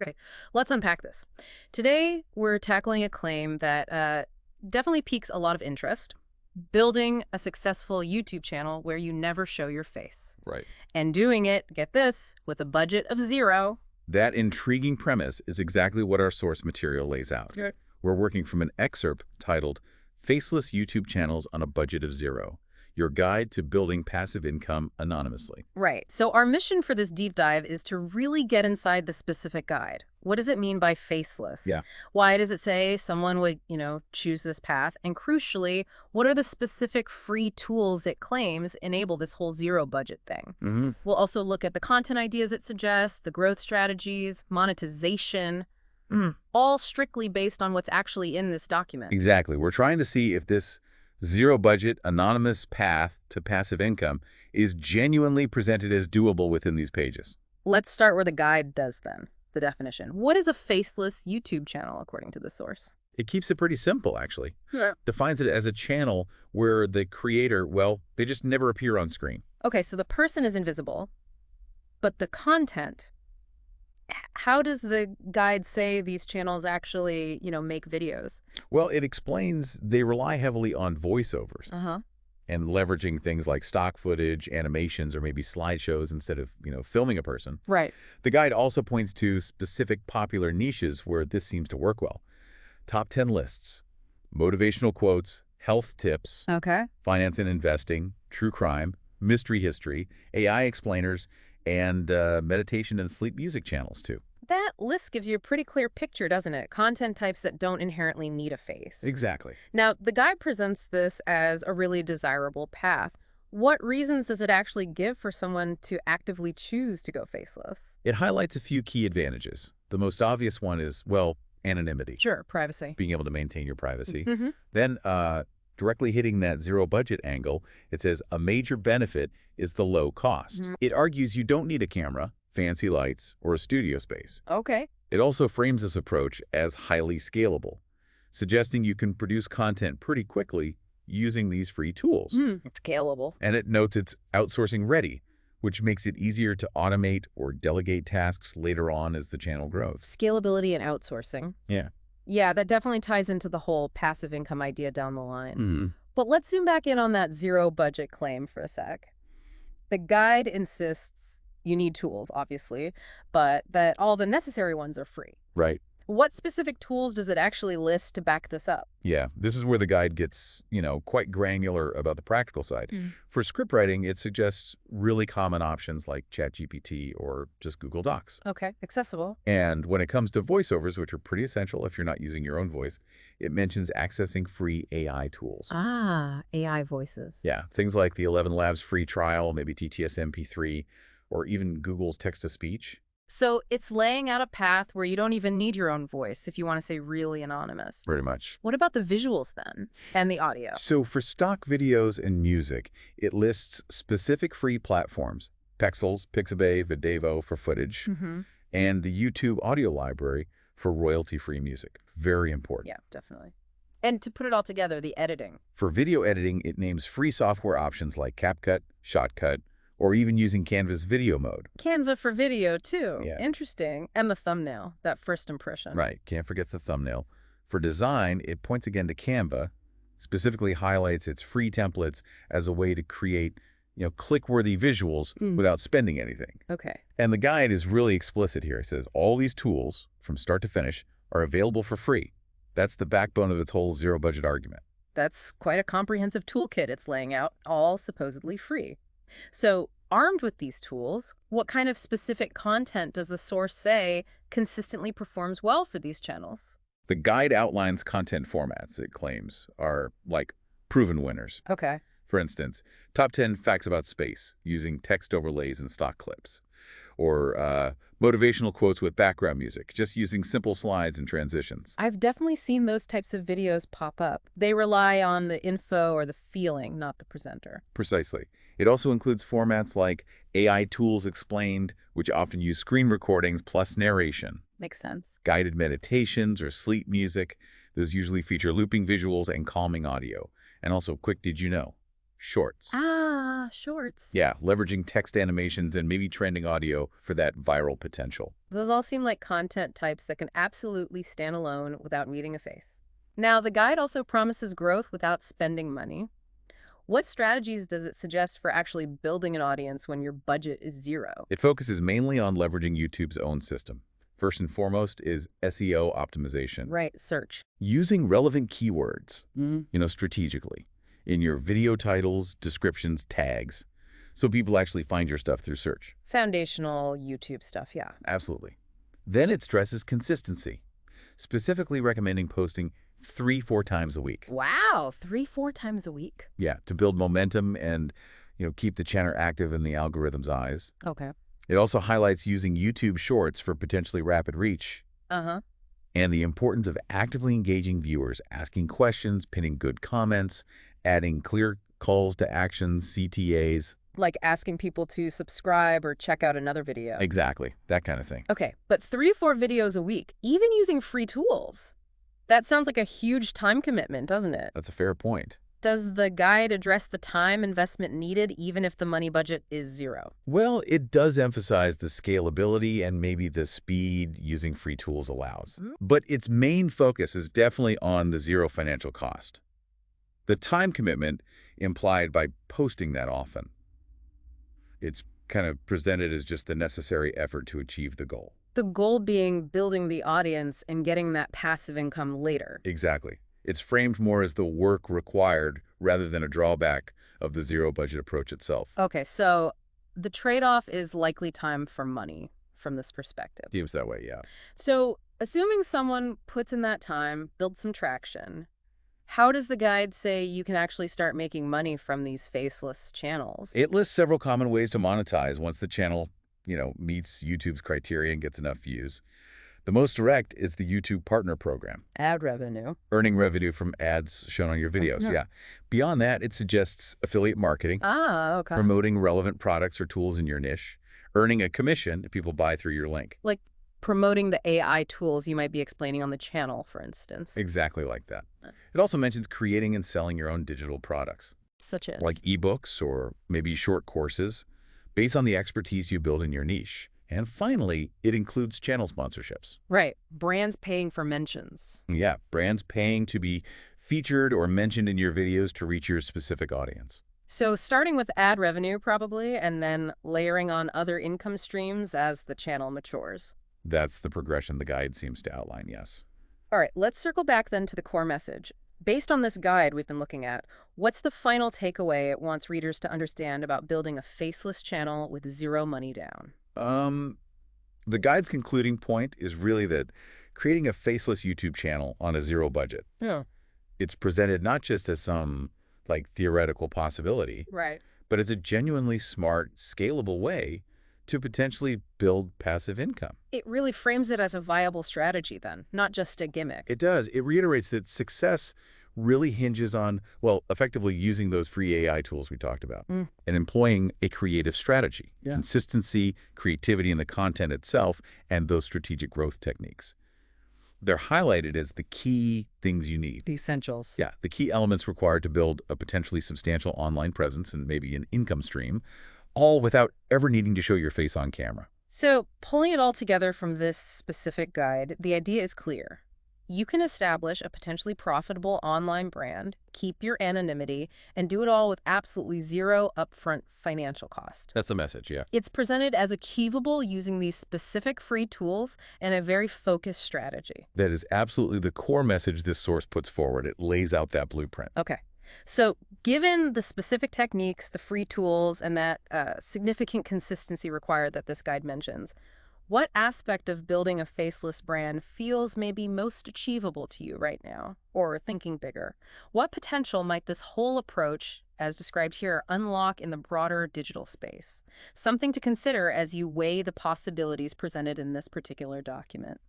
Okay, let's unpack this. Today, we're tackling a claim that definitely piques a lot of interest: building a successful YouTube channel where you never show your face. Right. And doing it, get this, with a budget of zero. That intriguing premise is exactly what our source material lays out. Okay. We're working from an excerpt titled Faceless YouTube Channels on a Budget of Zero, your guide to building passive income anonymously. Right. So our mission for this deep dive is to really get inside the specific guide. What does it mean by faceless? Yeah. Why does it say someone would, choose this path? And crucially, what are the specific free tools it claims enable this whole zero budget thing? We'll also look at the content ideas it suggests, the growth strategies, monetization, all strictly based on what's actually in this document. Exactly. We're trying to see if this zero-budget, anonymous path to passive income is genuinely presented as doable within these pages. Let's start where the guide does then, the definition. What is a faceless YouTube channel according to the source? It keeps it pretty simple, actually. Yeah. Defines it as a channel where the creator, well, they just never appear on screen. Okay, so the person is invisible, but the content, how does the guide say these channels actually, make videos? Well, it explains they rely heavily on voiceovers and leveraging things like stock footage, animations, or maybe slideshows instead of, filming a person. Right. The guide also points to specific popular niches where this seems to work well. Top 10 lists, motivational quotes, health tips, Okay. finance and investing, true crime, mystery history, AI explainers, and meditation and sleep music channels, too. That list gives you a pretty clear picture, doesn't it? Content types that don't inherently need a face. Exactly. Now, the guide presents this as a really desirable path. What reasons does it actually give for someone to actively choose to go faceless? It highlights a few key advantages. The most obvious one is, well, anonymity. Sure, privacy. Being able to maintain your privacy. Mm-hmm. Then, directly hitting that zero budget angle, it says a major benefit is the low cost. It argues you don't need a camera, fancy lights, or a studio space. Okay. It also frames this approach as highly scalable, suggesting you can produce content pretty quickly using these free tools. It's scalable. And it notes it's outsourcing ready, which makes it easier to automate or delegate tasks later on as the channel grows. Scalability and outsourcing. Yeah. Yeah, that definitely ties into the whole passive income idea down the line. But let's zoom back in on that zero budget claim for a sec. The guide insists you need tools, obviously, but that all the necessary ones are free. Right. What specific tools does it actually list to back this up? Yeah, this is where the guide gets, quite granular about the practical side. For script writing, it suggests really common options like ChatGPT or just Google Docs. Okay, accessible. And when it comes to voiceovers, which are pretty essential if you're not using your own voice, it mentions accessing free AI tools. Ah, AI voices. Yeah, things like the 11 Labs free trial, maybe TTS MP3, or even Google's text-to-speech. So it's laying out a path where you don't even need your own voice if you want to say really anonymous. Pretty much. What about the visuals then? And the audio? So for stock videos and music, it lists specific free platforms, Pexels, Pixabay, Videvo for footage, and the YouTube audio library for royalty-free music. Very important. Yeah, definitely. And to put it all together, the editing. For video editing, it names free software options like CapCut, Shotcut, or even using Canva's video mode. Canva for video, too. Yeah. Interesting. And the thumbnail, that first impression. Right. Can't forget the thumbnail. For design, it points again to Canva, specifically highlights its free templates as a way to create, click-worthy visuals without spending anything. Okay. And the guide is really explicit here. It says all these tools, from start to finish, are available for free. That's the backbone of its whole zero-budget argument. That's quite a comprehensive toolkit it's laying out, all supposedly free. So, armed with these tools, what kind of specific content does the source say consistently performs well for these channels? The guide outlines content formats it claims are like proven winners. Okay. For instance, top 10 facts about space using text overlays and stock clips. Or motivational quotes with background music, just using simple slides and transitions. I've definitely seen those types of videos pop up. They rely on the info or the feeling, not the presenter. Precisely. It also includes formats like AI Tools Explained, which often use screen recordings plus narration. Makes sense. Guided meditations or sleep music. Those usually feature looping visuals and calming audio. And also quick did you know? Shorts. Ah, shorts. Yeah, leveraging text animations and maybe trending audio for that viral potential. Those all seem like content types that can absolutely stand alone without needing a face. Now, the guide also promises growth without spending money. What strategies does it suggest for actually building an audience when your budget is zero? It focuses mainly on leveraging YouTube's own system. First and foremost is SEO optimization. Right, search. Using relevant keywords, strategically, in your video titles, descriptions, tags, so people actually find your stuff through search. Foundational YouTube stuff, yeah. Absolutely. Then it stresses consistency, specifically recommending posting 3-4 times a week. Wow, 3-4 times a week? Yeah, to build momentum and, keep the channel active in the algorithm's eyes. Okay. It also highlights using YouTube Shorts for potentially rapid reach. Uh-huh. And the importance of actively engaging viewers, asking questions, pinning good comments, adding clear calls to action, CTAs. Like asking people to subscribe or check out another video. Exactly, that kind of thing. Okay, but 3-4 videos a week, even using free tools. That sounds like a huge time commitment, doesn't it? That's a fair point. Does the guide address the time investment needed even if the money budget is zero? Well, it does emphasize the scalability and maybe the speed using free tools allows. But its main focus is definitely on the zero financial cost. The time commitment implied by posting that often. It's kind of presented as just the necessary effort to achieve the goal. The goal being building the audience and getting that passive income later. Exactly. It's framed more as the work required rather than a drawback of the zero budget approach itself. Okay, so the trade-off is likely time for money from this perspective. Seems that way, yeah. So assuming someone puts in that time, builds some traction, how does the guide say you can actually start making money from these faceless channels? It lists several common ways to monetize once the channel, meets YouTube's criteria and gets enough views. The most direct is the YouTube Partner Program. Ad revenue. Earning revenue from ads shown on your videos, yeah. Beyond that, it suggests affiliate marketing. Ah, okay. Promoting relevant products or tools in your niche. Earning a commission if people buy through your link. Like promoting the AI tools you might be explaining on the channel, for instance. Exactly like that. It also mentions creating and selling your own digital products. Such as? Like ebooks or maybe short courses based on the expertise you build in your niche. And finally, it includes channel sponsorships. Right. Brands paying for mentions. Yeah, brands paying to be featured or mentioned in your videos to reach your specific audience. So starting with ad revenue probably, and then layering on other income streams as the channel matures. That's the progression the guide seems to outline, yes. All right, let's circle back then to the core message. Based on this guide we've been looking at, what's the final takeaway it wants readers to understand about building a faceless channel with zero money down? The guide's concluding point is really that creating a faceless YouTube channel on a zero budget. Yeah. It's presented not just as some, theoretical possibility, Right. but as a genuinely smart, scalable way to potentially build passive income. It really frames it as a viable strategy then, not just a gimmick. It does. It reiterates that success really hinges on, effectively using those free AI tools we talked about and employing a creative strategy, consistency, creativity in the content itself, and those strategic growth techniques. They're highlighted as the key things you need. The essentials. Yeah, the key elements required to build a potentially substantial online presence and maybe an income stream, all without ever needing to show your face on camera. So pulling it all together from this specific guide, the idea is clear. You can establish a potentially profitable online brand, keep your anonymity, and do it all with absolutely zero upfront financial cost. That's the message, yeah. It's presented as achievable using these specific free tools and a very focused strategy. That is absolutely the core message this source puts forward. It lays out that blueprint. Okay. So given the specific techniques, the free tools, and that significant consistency required that this guide mentions, what aspect of building a faceless brand feels maybe most achievable to you right now? Or thinking bigger, what potential might this whole approach, as described here, unlock in the broader digital space? Something to consider as you weigh the possibilities presented in this particular document.